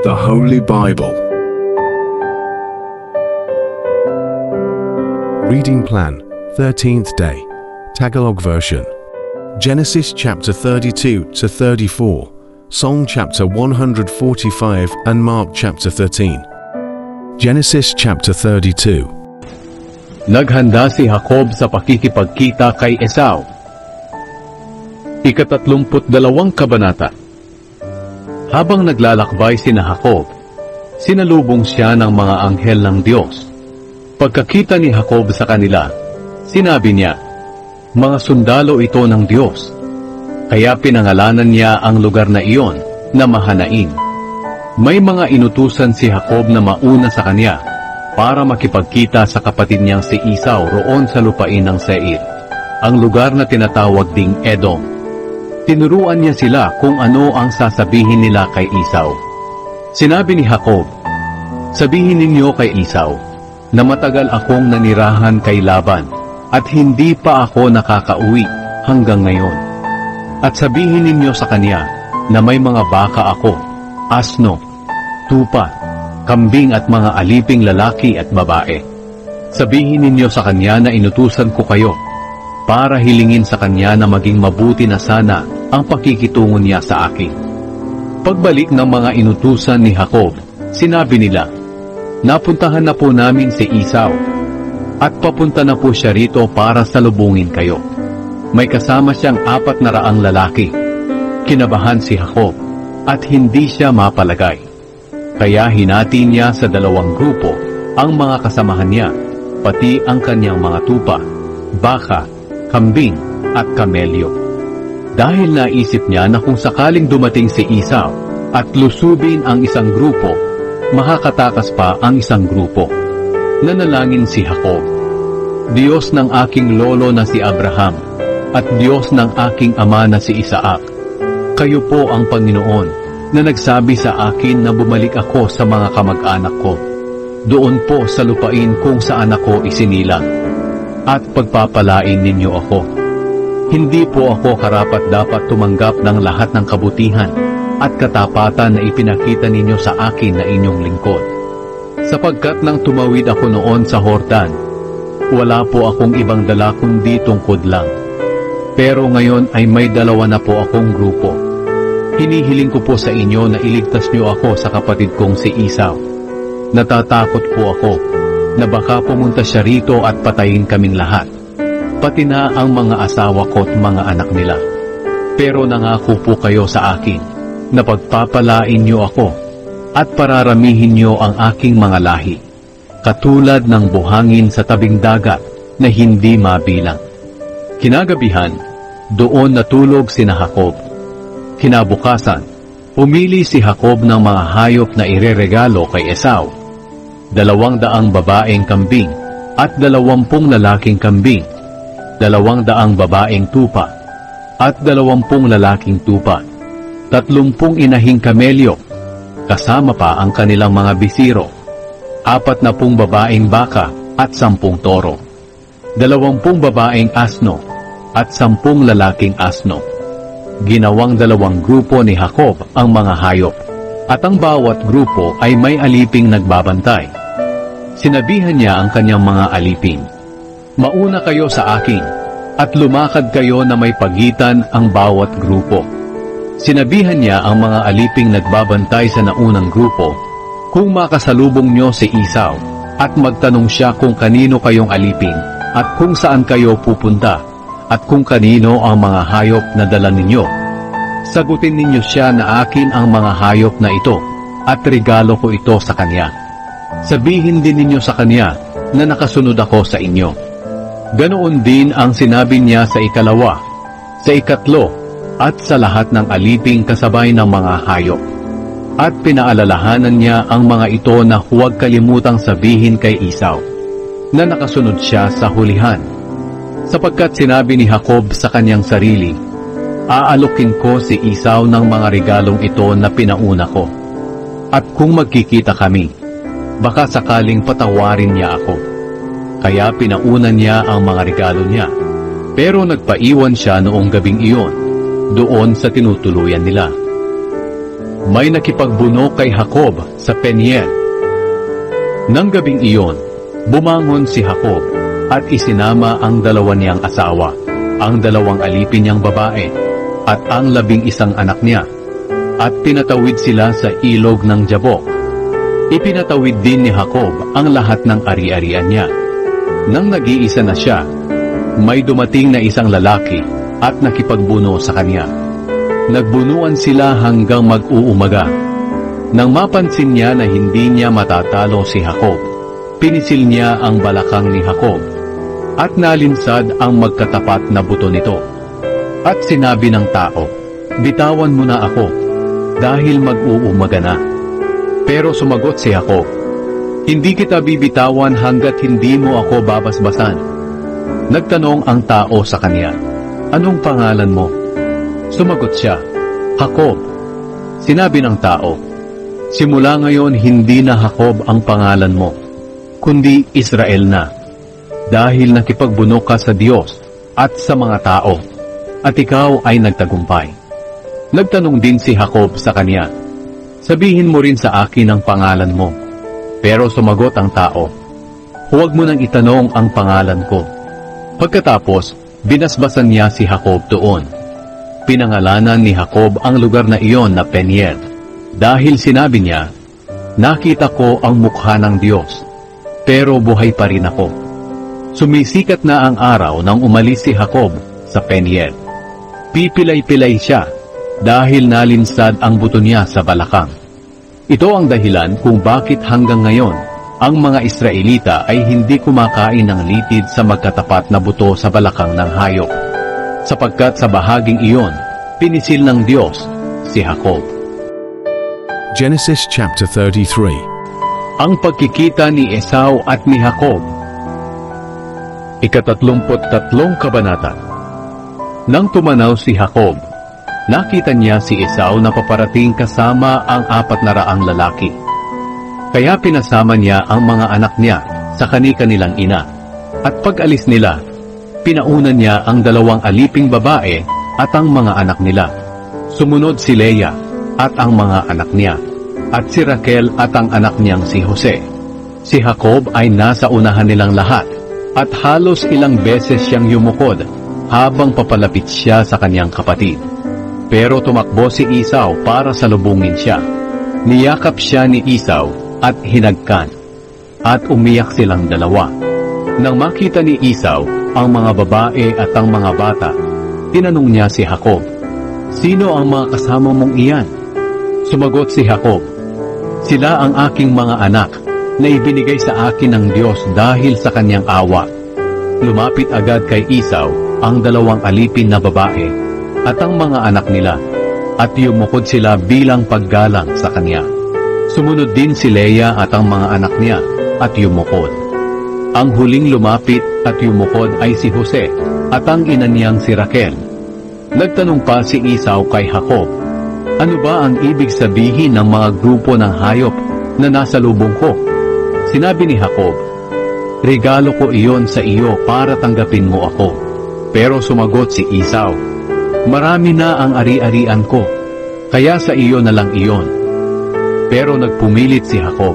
The Holy Bible. Reading Plan, 13th day, Tagalog version. Genesis chapter 32 to 34, Psalm chapter 145 and Mark chapter 13. Genesis chapter 32. Naghanda si Jacob sa pakikipagkita kay Esau. Ika-32 kabanata. Habang naglalakbay sina Jacob, sinalubong siya ng mga anghel ng Diyos. Pagkakita ni Jacob sa kanila, sinabi niya, "Mga sundalo ito ng Diyos." Kaya pinangalanan niya ang lugar na iyon na Mahanaim. May mga inutusan si Jacob na mauna sa kanya para makipagkita sa kapatid niyang si Esau roon sa lupain ng Seir, ang lugar na tinatawag ding Edom. Tinuruan niya sila kung ano ang sasabihin nila kay Esau. Sinabi ni Jacob, "Sabihin ninyo kay Esau na matagal akong nanirahan kay Laban at hindi pa ako nakakauwi hanggang ngayon. At sabihin ninyo sa kanya na may mga baka ako, asno, tupa, kambing at mga aliping lalaki at babae. Sabihin ninyo sa kanya na inutusan ko kayo para hilingin sa kanya na maging mabuti na sana ang pakikitungo niya sa akin." Pagbalik ng mga inutusan ni Jacob, sinabi nila, "Napuntahan na po namin si Esau, at papunta na po siya rito para salubungin kayo. May kasama siyang 400 lalaki." Kinabahan si Jacob, at hindi siya mapalagay. Kaya hinati niya sa 2 grupo ang mga kasamahan niya, pati ang kanyang mga tupa, baka, kambing at kamelyo. Dahil naisip niya na kung sakaling dumating si Esau at lusubin ang isang grupo, makakatakas pa ang isang grupo. Nanalangin si Jacob, "Diyos ng aking lolo na si Abraham at Diyos ng aking ama na si Isaac, kayo po ang Panginoon na nagsabi sa akin na bumalik ako sa mga kamag-anak ko, doon po sa lupain kung saan ako isinilang, at pagpapalain ninyo ako. Hindi po ako karapat-dapat tumanggap ng lahat ng kabutihan at katapatan na ipinakita ninyo sa akin na inyong lingkod. Sapagkat nang tumawid ako noon sa Hordan, wala po akong ibang dala kundi tungkod lang. Pero ngayon ay may 2 na po akong grupo. Hinihiling ko po sa inyo na iligtas niyo ako sa kapatid kong si Esau. Natatakot po ako na baka pumunta siya rito at patayin kaming lahat, pati na ang mga asawa ko at mga anak nila. Pero nangako po kayo sa akin na pagpapalain niyo ako at pararamihin niyo ang aking mga lahi, katulad ng buhangin sa tabing dagat na hindi mabilang." Kinagabihan, doon natulog sina Jacob. Kinabukasan, pumili si Jacob ng mga hayop na ireregalo kay Esau, 200 babaeng kambing at 20 lalaking kambing, 200 babaeng tupa at 20 lalaking tupa, 30 inahing kamelyo, kasama pa ang kanilang mga bisiro, 40 babaeng baka at 10 toro, 20 babaeng asno at 10 lalaking asno. Ginawang 2 grupo ni Jacob ang mga hayop, at ang bawat grupo ay may aliping nagbabantay. Sinabihan niya ang kanyang mga alipin, "Mauna kayo sa akin, at lumakad kayo na may pagitan ang bawat grupo." Sinabihan niya ang mga aliping nagbabantay sa naunang grupo, "Kung makasalubong niyo si Esau, at magtanong siya kung kanino kayong alipin, at kung saan kayo pupunta, at kung kanino ang mga hayop na dala ninyo, sagutin ninyo siya na akin ang mga hayop na ito, at regalo ko ito sa kanya. Sabihin din ninyo sa kanya na nakasunod ako sa inyo." Ganoon din ang sinabi niya sa 2, sa 3, at sa lahat ng aliping kasabay ng mga hayop. At pinaalalahanan niya ang mga ito na huwag kalimutang sabihin kay Esau na nakasunod siya sa hulihan. Sapagkat sinabi ni Jacob sa kanyang sarili, "Aalokin ko si Esau ng mga regalong ito na pinauna ko. At kung magkikita kami, baka sakaling patawarin niya ako." Kaya pinauna niya ang mga regalo niya. Pero nagpaiwan siya noong gabing iyon, doon sa tinutuluyan nila. may nakipagbuno kay Jacob sa Peniel. Nang gabing iyon, bumangon si Jacob at isinama ang dalawa niyang asawa, ang dalawang alipin niyang babae, at ang 11 anak niya, at pinatawid sila sa ilog ng Jabok. Ipinatawid din ni Jacob ang lahat ng ari-arian niya. Nang nag-iisa na siya, may dumating na isang lalaki at nakipagbuno sa kanya. Nagbunuan sila hanggang mag-uumaga. Nang mapansin niya na hindi niya matatalo si Jacob, pinisil niya ang balakang ni Jacob at nalinsad ang magkatapat na buto nito. At sinabi ng tao, "Bitawan mo na ako, dahil mag-uumaga na." Pero sumagot si Jacob, "Hindi kita bibitawan hanggat hindi mo ako babasbasan." Nagtanong ang tao sa kanya, "Anong pangalan mo?" Sumagot siya, "Jacob." Sinabi ng tao, "Simula ngayon hindi na Jacob ang pangalan mo, kundi Israel na, dahil nakipagbuno ka sa Diyos at sa mga tao, at ikaw ay nagtagumpay." Nagtanong din si Jacob sa kanya, "Sabihin mo rin sa akin ang pangalan mo." Pero sumagot ang tao, "Huwag mo nang itanong ang pangalan ko." Pagkatapos, binasbasan niya si Jacob doon. Pinangalanan ni Jacob ang lugar na iyon na Peniel, dahil sinabi niya, "Nakita ko ang mukha ng Diyos, pero buhay pa rin ako." Sumisikat na ang araw nang umalis si Jacob sa Peniel. Pipilay-pilay siya, dahil nalinsad ang buto niya sa balakang. Ito ang dahilan kung bakit hanggang ngayon, ang mga Israelita ay hindi kumakain ng litid sa magkatapat na buto sa balakang ng hayop, sapagkat sa bahaging iyon, pinisil ng Diyos si Jacob. Genesis chapter 33. Ang pagkikita ni Esau at ni Jacob. 33 kabanata. Nang tumanaw si Jacob, nakita niya si Esau na paparating kasama ang 400 lalaki. Kaya pinasama niya ang mga anak niya sa kani-kanilang ina. At pag-alis nila, pinaunan niya ang 2 aliping babae at ang mga anak nila. Sumunod si Leah at ang mga anak niya, at si Raquel at ang anak niyang si Jose. Si Jacob ay nasa unahan nilang lahat, at halos ilang beses siyang yumukod habang papalapit siya sa kanyang kapatid. Pero tumakbo si Esau para salubungin siya. Niyakap siya ni Esau at hinagkan, at umiyak silang dalawa. Nang makita ni Esau ang mga babae at ang mga bata, tinanong niya si Jacob, "Sino ang mga kasama mong iyan?" Sumagot si Jacob, "Sila ang aking mga anak na ibinigay sa akin ng Diyos dahil sa kanyang awa." Lumapit agad kay Esau ang 2 alipin na babae at ang mga anak nila, at yumukod sila bilang paggalang sa kanya. Sumunod din si Leah at ang mga anak niya, at yumukod. Ang huling lumapit at yumukod ay si Jose at ang ina niyang si Raquel. Nagtanong pa si Esau kay Jacob, "Ano ba ang ibig sabihin ng mga grupo ng hayop na nasa lubong ko?" Sinabi ni Jacob, "Regalo ko iyon sa iyo para tanggapin mo ako." Pero sumagot si Esau, "Marami na ang ari-arian ko, kaya sa iyo na lang iyon." Pero nagpumilit si Jacob,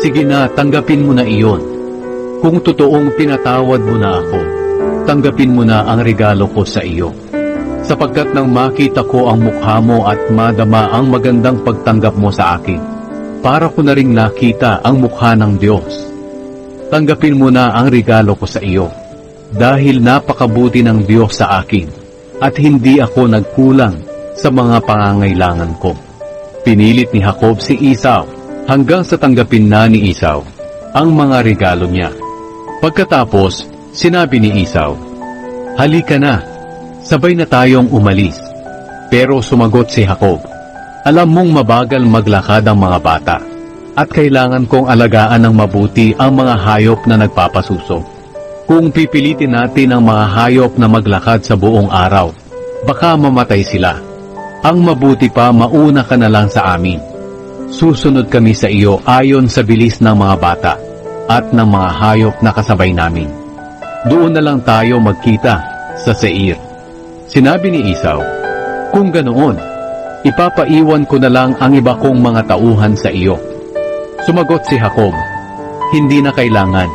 "Sige na, tanggapin mo na iyon. Kung totoong pinatawad mo na ako, tanggapin mo na ang regalo ko sa iyo. Sapagkat nang makita ko ang mukha mo at madama ang magandang pagtanggap mo sa akin, para ko na ring nakita ang mukha ng Diyos. Tanggapin mo na ang regalo ko sa iyo, dahil napakabuti ng Diyos sa akin, at hindi ako nagkulang sa mga pangangailangan ko." Pinilit ni Jacob si Esau hanggang sa tanggapin na ni Esau ang mga regalo niya. Pagkatapos, sinabi ni Esau, "Halika na, sabay na tayong umalis." Pero sumagot si Jacob, "Alam mong mabagal maglakad ang mga bata, at kailangan kong alagaan ng mabuti ang mga hayop na nagpapasuso. Kung pipilitin natin ang mga hayop na maglakad sa buong araw, baka mamatay sila. Ang mabuti pa, mauna ka na lang sa amin. Susunod kami sa iyo ayon sa bilis ng mga bata at ng mga hayop na kasabay namin. Doon na lang tayo magkita sa Seir." Sinabi ni Esau, "Kung ganoon, ipapaiwan ko na lang ang iba kong mga tauhan sa iyo. Sumagot si Jacob, hindi na kailangan.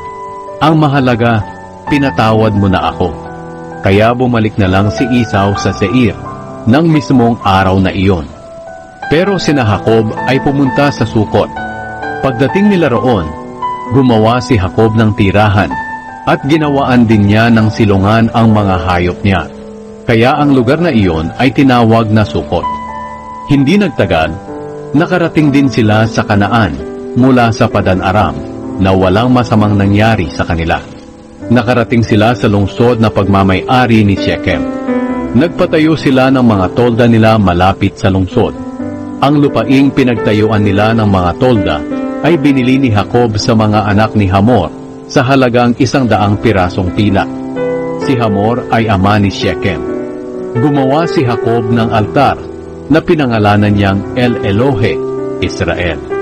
Ang mahalaga, pinatawad mo na ako. Kaya bumalik na lang si Esau sa Seir ng mismong araw na iyon. Pero sina Jacob ay pumunta sa Sukot. Pagdating nila roon, gumawa si Jacob ng tirahan at ginawaan din niya ng silungan ang mga hayop niya. Kaya ang lugar na iyon ay tinawag na Sukot. Hindi nagtagal, nakarating din sila sa Kanaan mula sa Padan-aram na walang masamang nangyari sa kanila. Nakarating sila sa lungsod na pagmamay-ari ni Shechem. Nagpatayo sila ng mga tolda nila malapit sa lungsod. Ang lupaing pinagtayuan nila ng mga tolda ay binili ni Jacob sa mga anak ni Hamor sa halagang 100 pirasong pila. Si Hamor ay ama ni Shechem. Gumawa si Jacob ng altar na pinangalanan niyang El Elohe, Israel.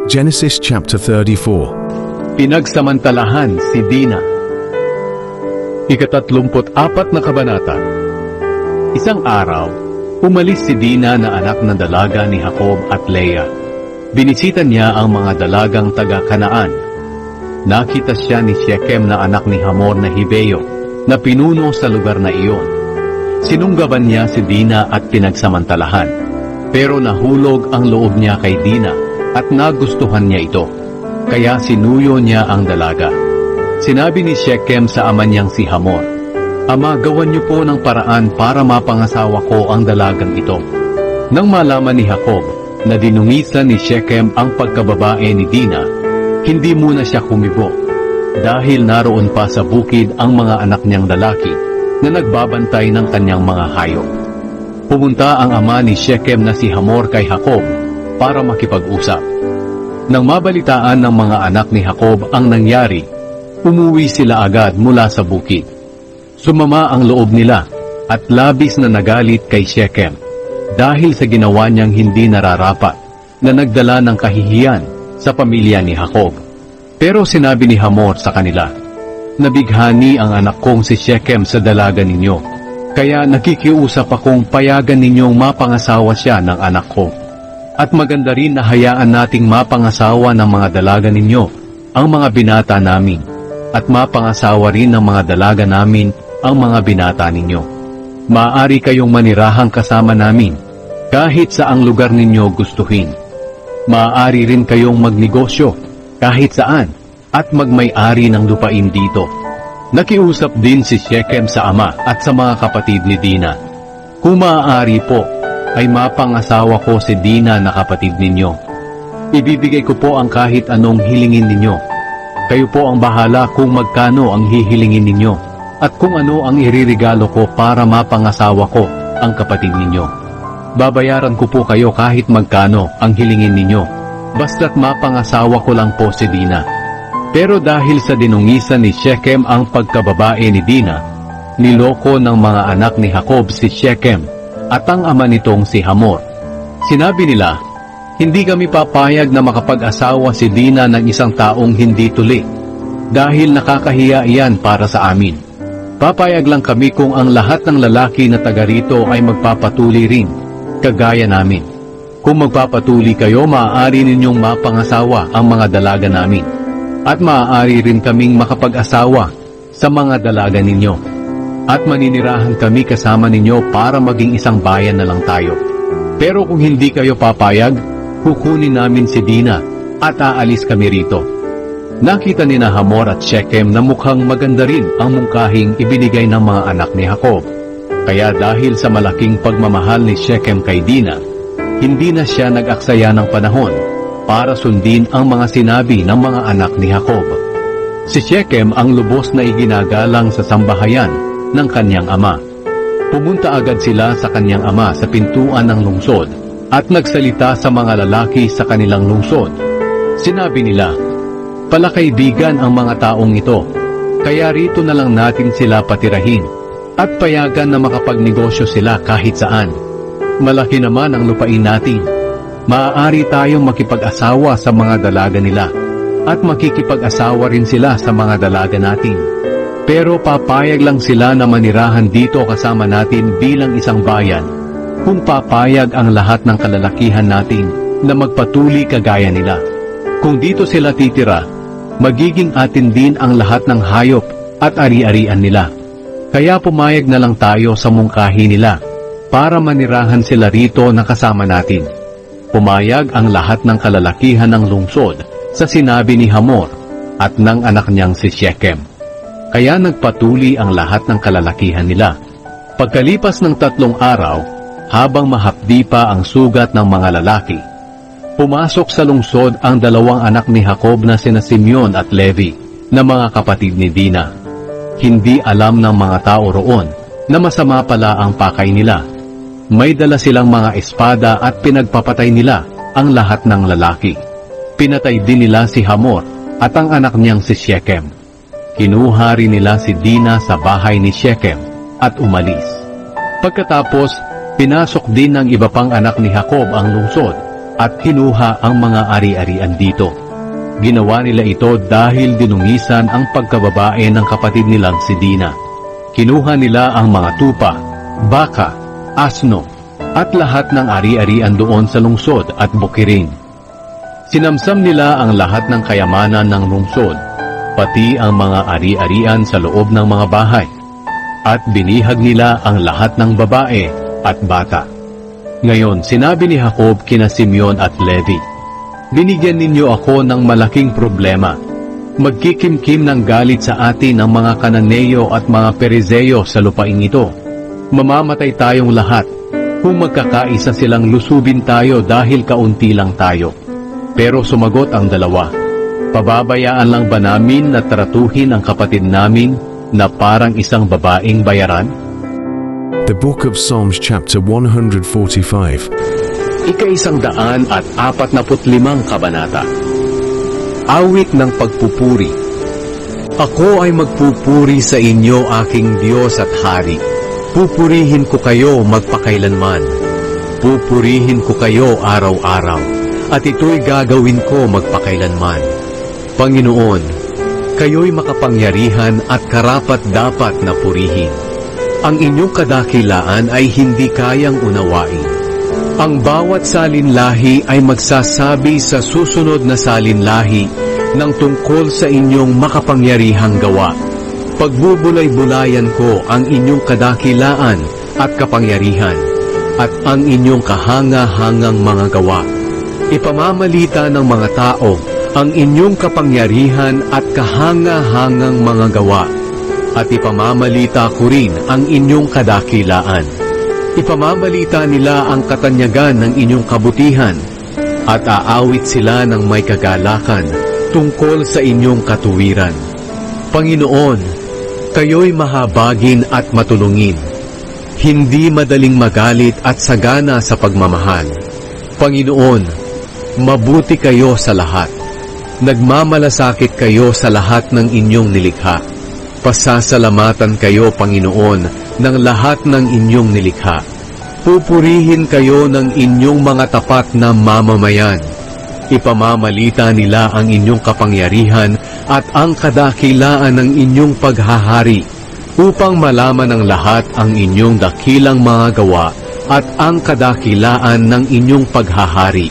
Genesis chapter 34. Pinagsamantalahan si Dina. Ika-34 na kabanata. Isang araw, umalis si Dina na anak ng dalaga ni Jacob at Leah. Binisita niya ang mga dalagang taga-Kanaan. Nakita siya ni Shechem na anak ni Hamor na Hibeo na pinuno sa lugar na iyon. Sinunggaban niya si Dina at pinagsamantalahan. Pero nahulog ang loob niya kay Dina at nagustuhan niya ito. Kaya sinuyo niya ang dalaga. Sinabi ni Shechem sa ama niyang si Hamor, Ama, gawan niyo po ng paraan para mapangasawa ko ang dalagang ito. Nang malaman ni Jacob na dinungisan ni Shechem ang pagkababae ni Dina, hindi muna siya kumibo dahil naroon pa sa bukid ang mga anak niyang lalaki na nagbabantay ng kanyang mga hayop. Pumunta ang ama ni Shechem na si Hamor kay Jacob para makipag-usap. Nang mabalitaan ng mga anak ni Jacob ang nangyari, umuwi sila agad mula sa bukid. Sumama ang loob nila at labis na nagalit kay Shechem dahil sa ginawa niyang hindi nararapat na nagdala ng kahihiyan sa pamilya ni Jacob. Pero sinabi ni Hamor sa kanila, Nabighani ang anak kong si Shechem sa dalaga ninyo, kaya nakikiusap akong payagan ninyong mapangasawa siya ng anak ko. At maganda rin na hayaan nating mapangasawa ng mga dalaga ninyo ang mga binata namin, at mapangasawa rin ng mga dalaga namin ang mga binata ninyo. Maaari kayong manirahang kasama namin kahit saang lugar ninyo gustuhin. Maaari rin kayong magnegosyo kahit saan at magmay-ari ng lupain dito. Nakiusap din si Shechem sa ama at sa mga kapatid ni Dina. Kung maaari po, ay mapangasawa ko si Dina na kapatid ninyo. Ibibigay ko po ang kahit anong hilingin ninyo. Kayo po ang bahala kung magkano ang hihilingin ninyo at kung ano ang iririgalo ko para mapangasawa ko ang kapatid ninyo. Babayaran ko po kayo kahit magkano ang hilingin ninyo, basta't mapangasawa ko lang po si Dina. Pero dahil sa dinungisan ni Shechem ang pagkababae ni Dina, niloko ng mga anak ni Jacob si Shechem at ang ama nitong si Hamor. Sinabi nila, hindi kami papayag na makapag-asawa si Dina ng isang taong hindi tuli, dahil nakakahiya iyan para sa amin. Papayag lang kami kung ang lahat ng lalaki na taga rito ay magpapatuli rin, kagaya namin. Kung magpapatuli kayo, maaari ninyong mapangasawa ang mga dalaga namin, at maaari rin kaming makapag-asawa sa mga dalaga ninyo. At maninirahan kami kasama ninyo para maging isang bayan na lang tayo. Pero kung hindi kayo papayag, kukunin namin si Dina at aalis kami rito. Nakita ni Hamor at Shechem na mukhang maganda rin ang mungkahing ibinigay ng mga anak ni Jacob. Kaya dahil sa malaking pagmamahal ni Shechem kay Dina, hindi na siya nag-aksaya ng panahon para sundin ang mga sinabi ng mga anak ni Jacob. Si Shechem ang lubos na iginagalang sa sambahayan ng kanyang ama. Pumunta agad sila sa kanyang ama sa pintuan ng lungsod at nagsalita sa mga lalaki sa kanilang lungsod. Sinabi nila, palakaibigan ang mga taong ito, kaya rito na lang natin sila patirahin at payagan na makapagnegosyo sila kahit saan. Malaki naman ang lupain natin. Maaari tayong makipag-asawa sa mga dalaga nila at makikipag-asawa rin sila sa mga dalaga natin. Pero papayag lang sila na manirahan dito kasama natin bilang isang bayan kung papayag ang lahat ng kalalakihan natin na magpatuli kagaya nila. Kung dito sila titira, magiging atin din ang lahat ng hayop at ari-arian nila. Kaya pumayag na lang tayo sa mungkahi nila para manirahan sila rito na kasama natin. Pumayag ang lahat ng kalalakihan ng lungsod sa sinabi ni Hamor at ng anak niyang si Shechem. Kaya nagpatuli ang lahat ng kalalakihan nila. Pagkalipas ng 3 araw, habang mahapdi pa ang sugat ng mga lalaki, pumasok sa lungsod ang 2 anak ni Jacob na sina Simeon at Levi na mga kapatid ni Dina. Hindi alam ng mga tao roon na masama pala ang pakay nila. May dala silang mga espada at pinagpapatay nila ang lahat ng lalaki. Pinatay din nila si Hamor at ang anak niyang si Shechem. Kinuha rin nila si Dina sa bahay ni Shechem at umalis. Pagkatapos, pinasok din ng iba pang anak ni Jacob ang lungsod at kinuha ang mga ari-arian dito. Ginawa nila ito dahil dinungisan ang pagkababae ng kapatid nilang si Dina. Kinuha nila ang mga tupa, baka, asno, at lahat ng ari-arian doon sa lungsod at bukirin. Sinamsam nila ang lahat ng kayamanan ng lungsod, pati ang mga ari-arian sa loob ng mga bahay, at binihag nila ang lahat ng babae at bata. Ngayon, sinabi ni Jacob kina Simeon at Levi, "Binigyan ninyo ako ng malaking problema. Magkikimkim ng galit sa atin ang mga Kananeo at mga Perizeyo sa lupain ito. Mamamatay tayong lahat kung magkakaisa silang lusubin tayo dahil kaunti lang tayo." Pero sumagot ang 2, "Pababayaan lang ba namin na tratuhin ang kapatid namin na parang isang babaeng bayaran?" The Book of Psalms chapter 145. Ika-145 kabanata. Awit ng pagpupuri. Ako ay magpupuri sa inyo, aking Diyos at Hari. Pupurihin ko kayo magpakailanman. Pupurihin ko kayo araw-araw, at ito'y gagawin ko magpakailanman. Panginoon, kayo'y makapangyarihan at karapat-dapat na purihin. Ang inyong kadakilaan ay hindi kayang unawain. Ang bawat salinlahi ay magsasabi sa susunod na salinlahi ng tungkol sa inyong makapangyarihang gawa. Pagbubulay-bulayan ko ang inyong kadakilaan at kapangyarihan, at ang inyong kahanga-hangang mga gawa. Ipamamalita ng mga tao ang inyong kapangyarihan at kahanga-hangang mga gawa, at ipamamalita ko rin ang inyong kadakilaan. Ipamamalita nila ang katanyagan ng inyong kabutihan, at aawit sila ng may kagalakan tungkol sa inyong katuwiran. Panginoon, kayo'y mahabagin at matulungin, hindi madaling magalit at sagana sa pagmamahal. Panginoon, mabuti kayo sa lahat. Nagmamalasakit kayo sa lahat ng inyong nilikha. Pasasalamatan kayo, Panginoon, ng lahat ng inyong nilikha. Pupurihin kayo ng inyong mga tapat na mamamayan. Ipamamalita nila ang inyong kapangyarihan at ang kadakilaan ng inyong paghahari, upang malaman ng lahat ang inyong dakilang mga gawa at ang kadakilaan ng inyong paghahari.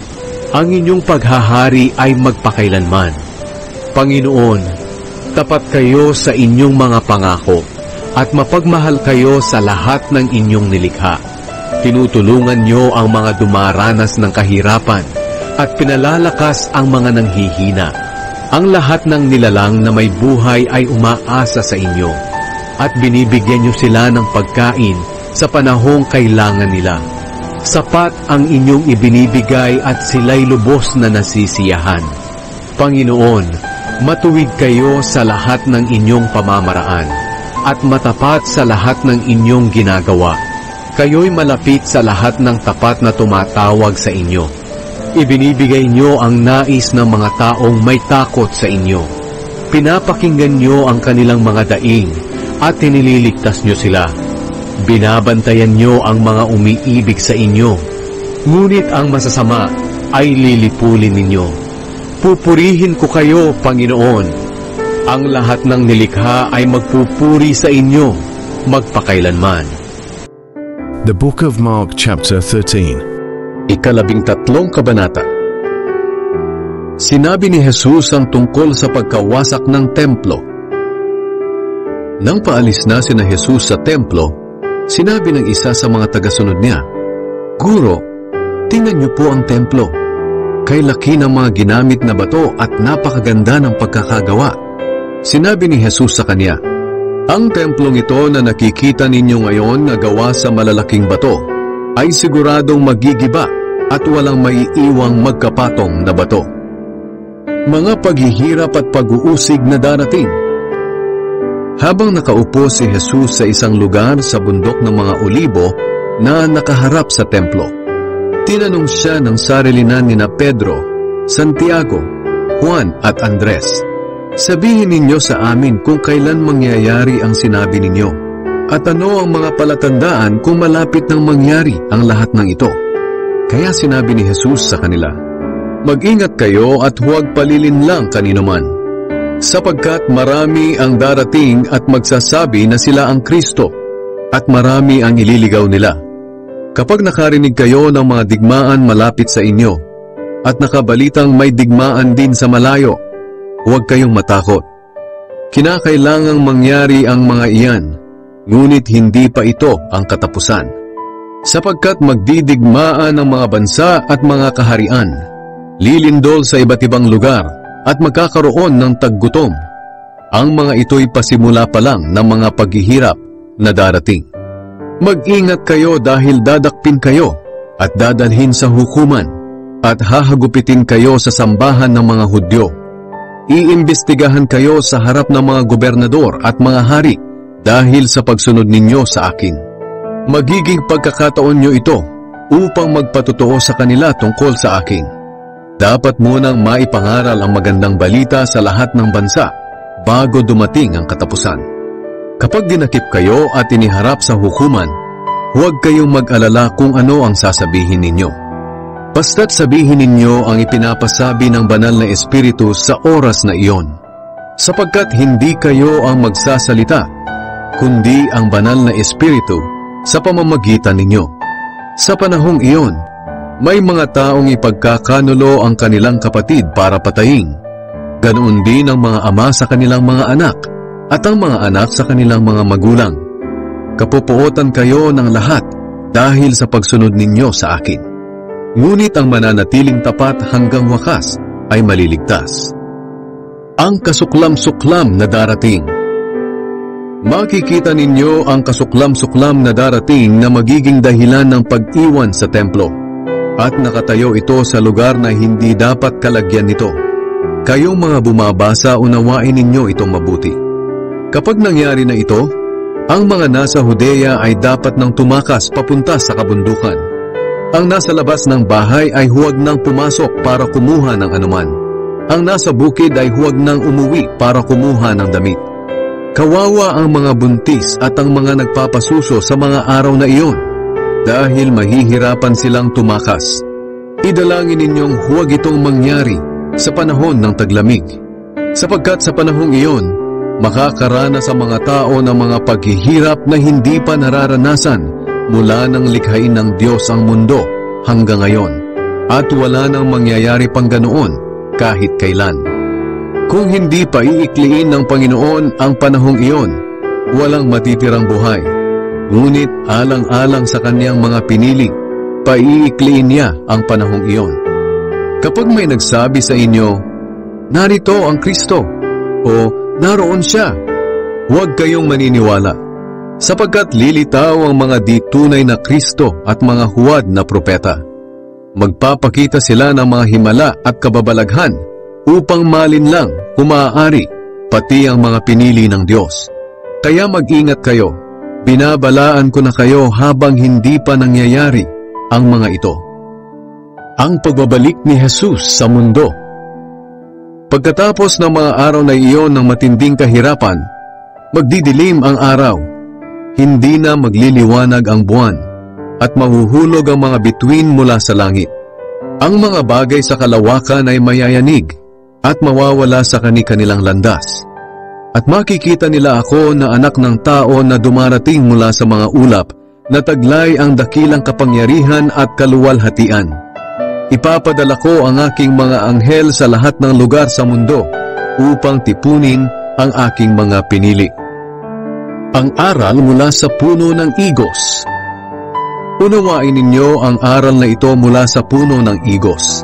Ang inyong paghahari ay magpakailanman. Panginoon, tapat kayo sa inyong mga pangako, at mapagmahal kayo sa lahat ng inyong nilikha. Tinutulungan niyo ang mga dumaranas ng kahirapan, at pinalalakas ang mga nanghihina. Ang lahat ng nilalang na may buhay ay umaasa sa inyo, at binibigyan niyo sila ng pagkain sa panahong kailangan nila. Sapat ang inyong ibinibigay at sila'y lubos na nasisiyahan. Panginoon, matuwid kayo sa lahat ng inyong pamamaraan, at matapat sa lahat ng inyong ginagawa. Kayo'y malapit sa lahat ng tapat na tumatawag sa inyo. Ibinibigay nyo ang nais ng mga taong may takot sa inyo. Pinapakinggan nyo ang kanilang mga daing, at tinililigtas nyo sila. Binabantayan nyo ang mga umiibig sa inyo, ngunit ang masasama ay lilipulin ninyo. Pupurihin ko kayo, Panginoon. Ang lahat ng nilikha ay magpupuri sa inyo, magpakailanman. The Book of Mark chapter 13. 13 kabanata. Sinabi ni Jesus ang tungkol sa pagkawasak ng templo. Nang paalis na sina Jesus sa templo, sinabi ng isa sa mga tagasunod niya, "Guro, tingnan niyo po ang templo. Kay laki ng mga ginamit na bato at napakaganda ng pagkakagawa." Sinabi ni Jesus sa kanya, "Ang templong ito na nakikita ninyo ngayon na gawa sa malalaking bato ay siguradong magigiba at walang maiiwang magkapatong na bato. Mga paghihirap at pag-uusig na darating." Habang nakaupo si Jesus sa isang lugar sa bundok ng mga Olibo na nakaharap sa templo, tinanong siya ng sarilinan nina Pedro, Santiago, Juan at Andres, "Sabihin ninyo sa amin kung kailan mangyayari ang sinabi ninyo, at ano ang mga palatandaan kung malapit nang mangyari ang lahat ng ito?" Kaya sinabi ni Jesus sa kanila, "Mag-ingat kayo at huwag palilinlang kaninuman, sapagkat marami ang darating at magsasabi na sila ang Kristo, at marami ang ililigaw nila. Kapag nakarinig kayo ng mga digmaan malapit sa inyo, at nakabalitang may digmaan din sa malayo, huwag kayong matakot. Kinakailangang mangyari ang mga iyan, ngunit hindi pa ito ang katapusan. Sapagkat magdidigmaan ang mga bansa at mga kaharian, lilindol sa iba't ibang lugar, at magkakaroon ng taggutom. Ang mga ito'y pasimula pa lang ng mga paghihirap na darating. Mag-ingat kayo dahil dadakpin kayo at dadalhin sa hukuman at hahagupitin kayo sa sambahan ng mga Hudyo. Iimbestigahan kayo sa harap ng mga gobernador at mga hari dahil sa pagsunod ninyo sa akin. Magiging pagkakataon nyo ito upang magpatotoo sa kanila tungkol sa akin. Dapat munang maipangaral ang magandang balita sa lahat ng bansa bago dumating ang katapusan. Kapag dinakip kayo at iniharap sa hukuman, huwag kayong mag-alala kung ano ang sasabihin ninyo. Basta't sabihin ninyo ang ipinapasabi ng banal na Espiritu sa oras na iyon, sapagkat hindi kayo ang magsasalita, kundi ang banal na Espiritu sa pamamagitan ninyo. Sa panahong iyon, may mga taong ipagkakanulo ang kanilang kapatid para patayin. Ganoon din ang mga ama sa kanilang mga anak at ang mga anak sa kanilang mga magulang. Kapupuotan kayo ng lahat dahil sa pagsunod ninyo sa akin. Ngunit ang mananatiling tapat hanggang wakas ay maliligtas. Ang kasuklam-suklam na darating. Makikita ninyo ang kasuklam-suklam na darating na magiging dahilan ng pag-iwan sa templo. At nakatayo ito sa lugar na hindi dapat kalagyan nito. Kayong mga bumabasa, unawain ninyo itong mabuti. Kapag nangyari na ito, ang mga nasa Judea ay dapat nang tumakas papunta sa kabundukan. Ang nasa labas ng bahay ay huwag nang pumasok para kumuha ng anuman. Ang nasa bukid ay huwag nang umuwi para kumuha ng damit. Kawawa ang mga buntis at ang mga nagpapasuso sa mga araw na iyon, dahil mahihirapan silang tumakas. Idalangin ninyong huwag itong mangyari sa panahon ng taglamig, sapagkat sa panahong iyon, makakaranas sa mga tao ng mga paghihirap na hindi pa nararanasan mula nang likhain ng Diyos ang mundo hanggang ngayon, at wala nang mangyayari pang ganoon kahit kailan. Kung hindi pa iikliin ng Panginoon ang panahong iyon, walang matitirang buhay. Ngunit alang-alang sa kanyang mga pinili, paiikliin niya ang panahong iyon. Kapag may nagsabi sa inyo, "Narito ang Kristo," o "Naroon siya," huwag kayong maniniwala, sapagkat lilitaw ang mga di tunay na Kristo at mga huwad na propeta. Magpapakita sila ng mga himala at kababalaghan upang malinlang, kung maaari, pati ang mga pinili ng Diyos. Kaya mag-ingat kayo. Binabalaan ko na kayo habang hindi pa nangyayari ang mga ito. Ang pagbabalik ni Jesus sa mundo. Pagkatapos ng mga araw na iyon ng matinding kahirapan, magdidilim ang araw, hindi na magliliwanag ang buwan, at mahuhulog ang mga bituin mula sa langit. Ang mga bagay sa kalawakan ay mayayanig at mawawala sa kani-kanilang landas. At makikita nila ako na anak ng tao na dumarating mula sa mga ulap na taglay ang dakilang kapangyarihan at kaluwalhatian. Ipapadala ko ang aking mga anghel sa lahat ng lugar sa mundo upang tipunin ang aking mga pinili. Ang aral mula sa puno ng igos. Unawain ninyo ang aral na ito mula sa puno ng igos.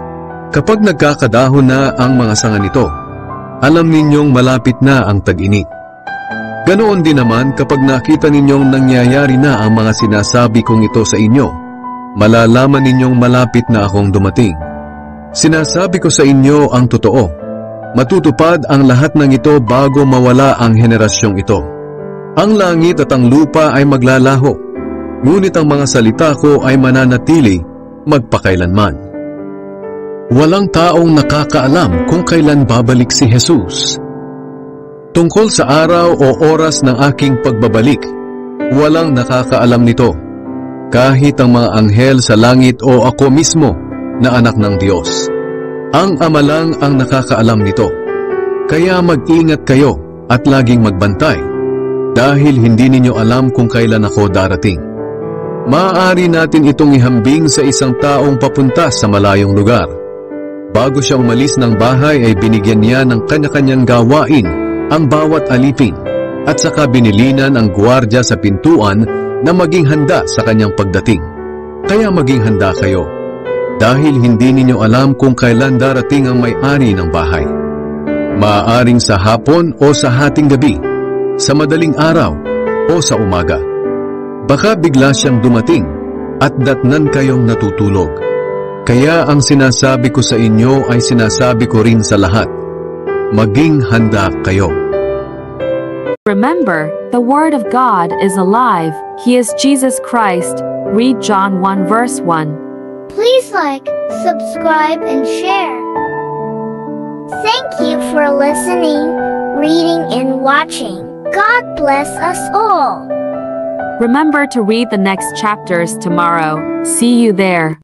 Kapag nagkakadahon na ang mga sanga nito, alam ninyong malapit na ang tag-init. Ganoon din naman kapag nakita ninyong nangyayari na ang mga sinasabi kong ito sa inyo, malalaman ninyong malapit na akong dumating. Sinasabi ko sa inyo ang totoo. Matutupad ang lahat ng ito bago mawala ang henerasyong ito. Ang langit at ang lupa ay maglalaho, ngunit ang mga salita ko ay mananatili magpakailanman. Walang taong nakakaalam kung kailan babalik si Jesus. Tungkol sa araw o oras ng aking pagbabalik, walang nakakaalam nito, kahit ang mga anghel sa langit o ako mismo na anak ng Diyos. Ang Ama lang ang nakakaalam nito. Kaya mag-ingat kayo at laging magbantay, dahil hindi ninyo alam kung kailan ako darating. Maaari natin itong ihambing sa isang taong papunta sa malayong lugar. Bago siya umalis ng bahay ay binigyan niya ng kanya-kanyang gawain ang bawat alipin, at saka binilinan ang gwardiya sa pintuan na maging handa sa kanyang pagdating. Kaya maging handa kayo, dahil hindi ninyo alam kung kailan darating ang may-ari ng bahay. Maaaring sa hapon o sa hating gabi, sa madaling araw o sa umaga. Baka bigla siyang dumating at datnan kayong natutulog. Kaya ang sinasabi ko sa inyo ay sinasabi ko rin sa lahat. Maging handa kayo. Remember, the Word of God is alive. He is Jesus Christ. Read John 1 verse 1. Please like, subscribe, and share. Thank you for listening, reading, and watching. God bless us all. Remember to read the next chapters tomorrow. See you there.